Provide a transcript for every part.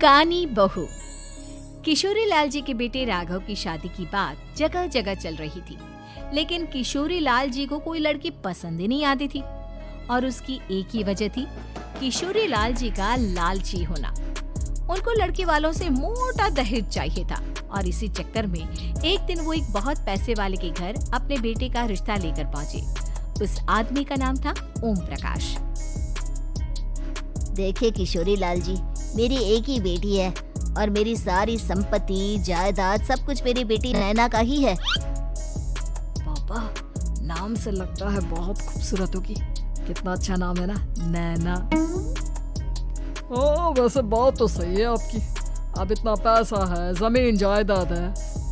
कानी बहू। किशोरी लाल जी के बेटे राघव की शादी की बात जगह जगह चल रही थी, लेकिन किशोरी लाल जी को कोई लड़की पसंद ही नहीं आती थी। और उसकी एक ही वजह थी, किशोरी लाल जी का लालची होना। उनको लड़के वालों से मोटा दहेज चाहिए था और इसी चक्कर में एक दिन वो एक बहुत पैसे वाले के घर अपने बेटे का रिश्ता लेकर पहुंचे। उस आदमी का नाम था ओम प्रकाश। देखिए किशोरी लाल जी, मेरी एक ही बेटी है और मेरी सारी संपत्ति जायदाद सब कुछ मेरी बेटी नैना का ही है। पापा, नाम से लगता है बहुत खूबसूरत होगी। कितना अच्छा नाम है ना, नैना। हाँ, वैसे बात तो सही है आपकी। अब इतना पैसा है, जमीन जायदाद है,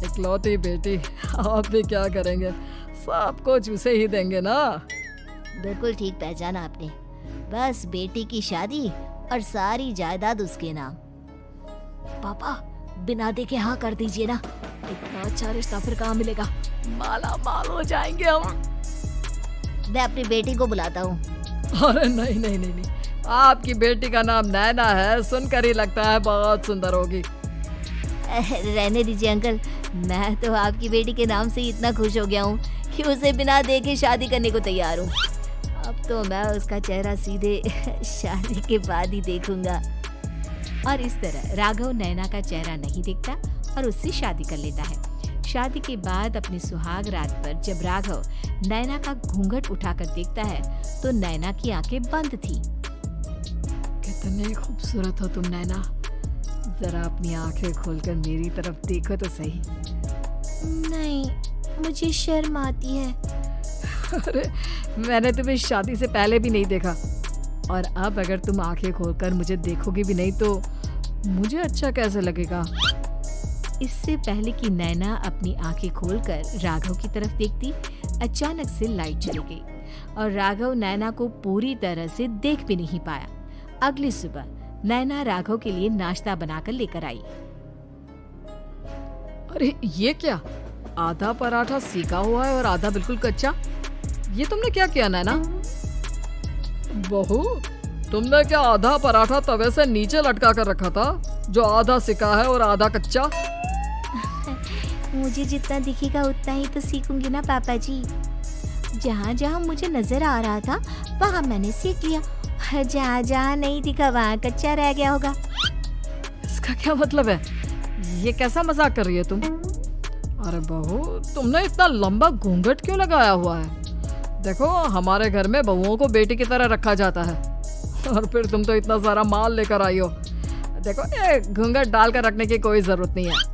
इकलौती बेटी, आप भी क्या करेंगे? सब कुछ उसे ही देंगे ना। बिल्कुल ठीक पहचाना आपने। बस बेटी की शादी और सारी जायदाद उसके नाम। पापा, बिना देखे हाँ कर दीजिए ना। इतना अच्छा रिश्ता फिर कहाँ मिलेगा? माला माल हो जाएंगे हम। मैं अपनी बेटी को बुलाता हूँ। अरे नहीं नहीं नहीं नहीं, आपकी बेटी का नाम नैना है, सुनकर ही लगता है बहुत सुंदर होगी। रहने दीजिए अंकल, मैं तो आपकी बेटी के नाम से ही इतना खुश हो गया हूँ कि उसे बिना देखे शादी करने को तैयार हूँ। अब तो मैं उसका चेहरा सीधे शादी के बाद ही देखूंगा। और इस तरह राघव नैना का चेहरा नहीं देखता और उससे शादी कर लेता है। शादी के बाद अपनी सुहाग रात पर जब राघव नैना का घूंघट उठाकर देखता है तो नैना की आंखें बंद थी। कितने खूबसूरत हो तुम नैना, जरा अपनी आंखें खोलकर मेरी तरफ देखो तो सही। नहीं, मुझे शर्म आती है। अरे, मैंने तुम्हें शादी से पहले भी नहीं देखा और अब अगर तुम आंखें खोलकर मुझे देखोगी भी नहीं तो मुझे अच्छा कैसे लगेगा? इससे पहले कि नैना अपनी आंखें खोलकर राघव की तरफ देखती, अचानक से लाइट चली गई और राघव नैना को पूरी तरह से देख भी नहीं पाया। अगली सुबह नैना राघव के लिए नाश्ता बनाकर लेकर आई। अरे ये क्या, आधा पराठा सेका हुआ है और आधा बिल्कुल कच्चा। ये तुमने क्या किया नैना? बहू, तुमने क्या आधा पराठा तवे से नीचे लटका कर रखा था जो आधा सेका है और आधा कच्चा? मुझे जितना दिखेगा उतना ही तो सीखूंगी ना पापा जी। जहाँ जहाँ मुझे नजर आ रहा था वहाँ मैंने सीख लिया, जहाँ जहाँ नहीं दिखा वहाँ कच्चा रह गया होगा। इसका क्या मतलब है? ये कैसा मजाक कर रही है तुम? अरे बहू, तुमने इतना लंबा घूंघट क्यों लगाया हुआ है? देखो, हमारे घर में बहुओं को बेटी की तरह रखा जाता है और फिर तुम तो इतना सारा माल लेकर आई हो। देखो, ये घूंघट डालकर रखने की कोई जरूरत नहीं है।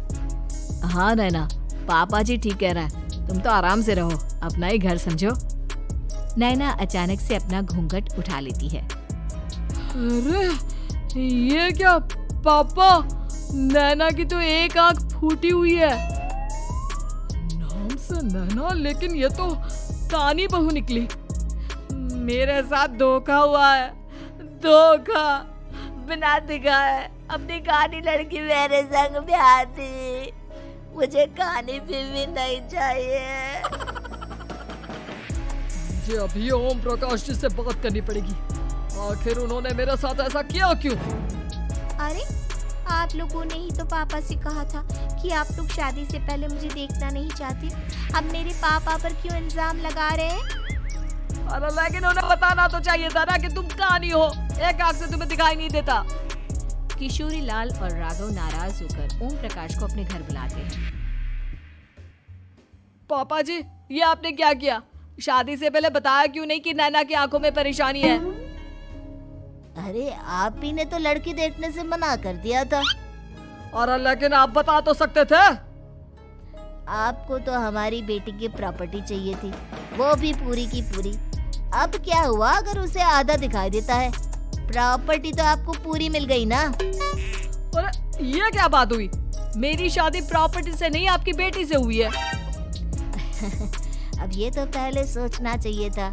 हाँ नैना, पापा जी ठीक कह रहा है, तुम तो आराम से रहो, अपना ही घर समझो। नैना अचानक से अपना घूंघट उठा लेती है। अरे ये क्या पापा, नैना की तो एक आंख फूटी हुई है। नाम से नैना, लेकिन ये तो कानी बहू निकली। मेरे साथ धोखा हुआ है, धोखा। बिना दिखाए अपनी कानी लड़की मेरे संग ब्याह थी। मुझे कानी भी नहीं चाहिए। मुझे अभी ओम प्रकाश जी से बात करनी पड़ेगी। आखिर उन्होंने मेरे साथ ऐसा किया क्यों? अरे, आप लोगों ने ही तो पापा से कहा था कि आप लोग शादी से पहले मुझे देखना नहीं चाहते। अब मेरे पापा पर क्यों इल्जाम लगा रहे हैं? अरे लेकिन उन्हें बताना तो चाहिए था ना कि तुम कानी हो, एक आंख से तुम्हें दिखाई नहीं देता। किशोरी लाल और राघव नाराज होकर ओम प्रकाश को अपने घर बुलाते हैं। पापा जी, ये आपने क्या किया? शादी से पहले बताया क्यों नहीं कि नैना की आंखों में परेशानी है? अरे, आप ही ने तो लड़की देखने से मना कर दिया था। और लेकिन आप बता तो सकते थे। आपको तो हमारी बेटी की प्रॉपर्टी चाहिए थी, वो भी पूरी की पूरी। अब क्या हुआ अगर उसे आधा दिखाई देता है? प्रॉपर्टी तो आपको पूरी मिल गई ना। अरे ये क्या बात हुई? मेरी शादी प्रॉपर्टी से नहीं, आपकी बेटी से हुई है। अब ये तो पहले सोचना चाहिए था,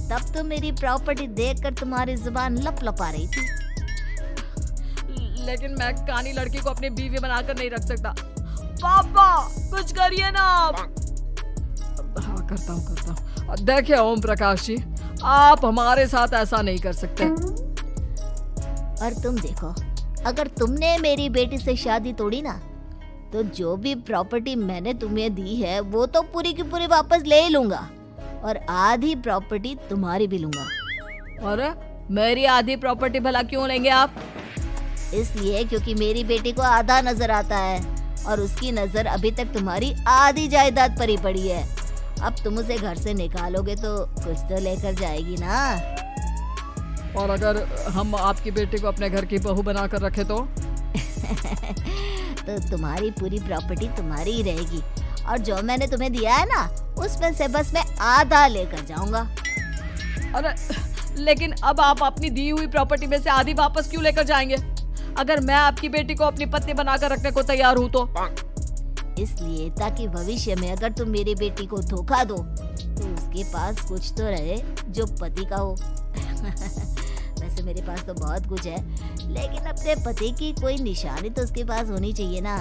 तब तो मेरी प्रॉपर्टी देखकर तुम्हारी जुबान लपलपा रही थी। लेकिन मैं कानी लड़की को अपनी बीवी बनाकर नहीं रख सकता। पापा, कुछ करिए ना आप। हाँ, करता हूँ। देखिए ओम प्रकाश जी, आप हमारे साथ ऐसा नहीं कर सकते। और तुम देखो, अगर तुमने मेरी बेटी से शादी तोड़ी ना, तो जो भी प्रॉपर्टी मैंने तुम्हें दी है वो तो पूरी की पूरी वापस ले ही लूंगा और आधी प्रॉपर्टी तुम्हारी भी लूंगा। अरे मेरी आधी प्रॉपर्टी भला क्यों लेंगे आप? इसलिए क्योंकि मेरी बेटी को आधा नजर आता है और उसकी नजर अभी तक तुम्हारी आधी जायदाद पर ही पड़ी है। अब तुम उसे घर से निकालोगे तो कुछ तो लेकर जाएगी ना। और अगर हम आपकी बेटी को अपने घर की बहू बना कर रखे तो तो तुम्हारी पूरी प्रॉपर्टी तुम्हारी ही रहेगी और जो मैंने तुम्हें दिया है ना, उसमें से बस मैं आधा लेकर जाऊंगा। अरे लेकिन अब आप अपनी दी हुई प्रॉपर्टी में से आधी वापस क्यों लेकर जाएंगे? अगर मैं आपकी बेटी को अपनी पत्नी बनाकर रखने को तैयार हूँ तो? इसलिए ताकि भविष्य में अगर तुम मेरी बेटी को धोखा दो तो उसके पास कुछ तो रहे जो पति का हो। वैसे मेरे पास तो बहुत कुछ है, लेकिन अपने पति की कोई निशानी तो उसके पास होनी चाहिए ना।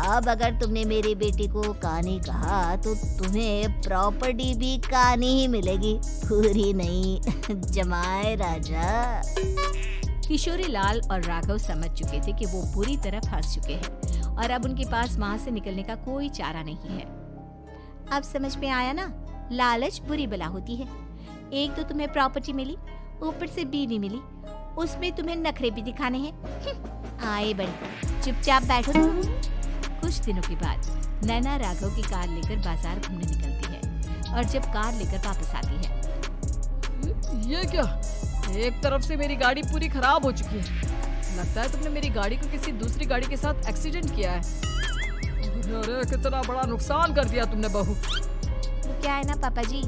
अब अगर तुमने मेरी बेटी को कहानी कहा तो तुम्हें प्रॉपर्टी भी कहानी ही मिलेगी, पूरी नहीं। जमाए राजा। किशोरी लाल और राघव समझ चुके थे कि वो बुरी तरह फंस चुके हैं और अब उनके पास वहां से निकलने का कोई चारा नहीं है। अब समझ में आया ना, लालच बुरी बला होती है। एक तो तुम्हें प्रॉपर्टी मिली, ऊपर से बीवी मिली, उसमें तुम्हें नखरे भी दिखाने हैं। आए बड़े, चुपचाप बैठो तुम। कुछ दिनों के बाद नैना राघव की कार लेकर बाजार घूमने निकलती है और जब कार लेकर वापस आती है, ये क्या? एक तरफ से मेरी गाड़ी पूरी खराब हो चुकी है। लगता है तुमने मेरी गाड़ी को किसी दूसरी गाड़ी के साथ एक्सीडेंट किया है। अरे कितना बड़ा नुकसान कर दिया तुमने बहू। वो क्या है ना पापा जी,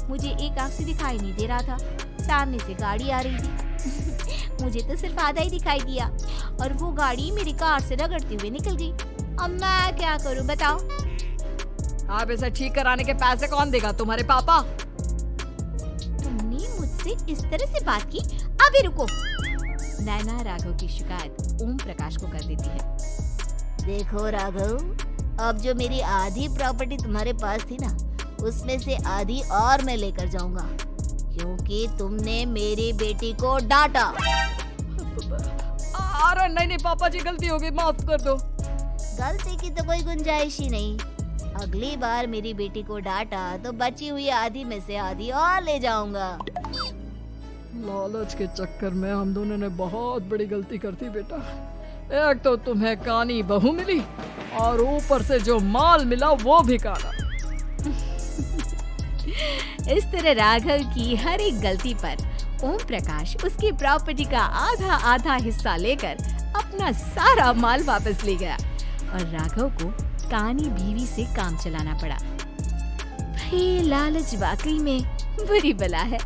मुझे एक आंख से दिखाई नहीं दे रहा था, सामने से गाड़ी आ रही थी। मुझे तो सिर्फ आधा ही दिखाई दिया और वो गाड़ी मेरी कार से रगड़ते हुए निकल गई। अब मैं क्या करूं बताओ? आप इसे ठीक कराने के पैसे कौन देगा? तुम्हारे पापा? तुमने मुझसे इस तरह से बात की? अभी रुको। नैना राघव की शिकायत ओम प्रकाश को कर देती है। देखो राघव, अब जो मेरी आधी प्रॉपर्टी तुम्हारे पास थी ना, उसमें से आधी और मैं लेकर जाऊंगा, क्योंकि तुमने मेरी बेटी को डांटा। अरे नहीं पापा जी, गलती हो गई, माफ कर दो। गलती की तो कोई गुंजाइश ही नहीं। अगली बार मेरी बेटी को डांटा तो बची हुई आधी में से आधी और ले जाऊंगा। लालच के चक्कर में हम दोनों ने बहुत बड़ी गलती कर दी बेटा। एक तो तुम्हें कानी बहू मिली और ऊपर से जो माल मिला वो भी काना। इस तरह राघव की हर एक गलती पर ओम प्रकाश उसकी प्रॉपर्टी का आधा आधा हिस्सा लेकर अपना सारा माल वापस ले गया और राघव को कानी बीवी से काम चलाना पड़ा। भाई लालच वाकई में बुरी बला है।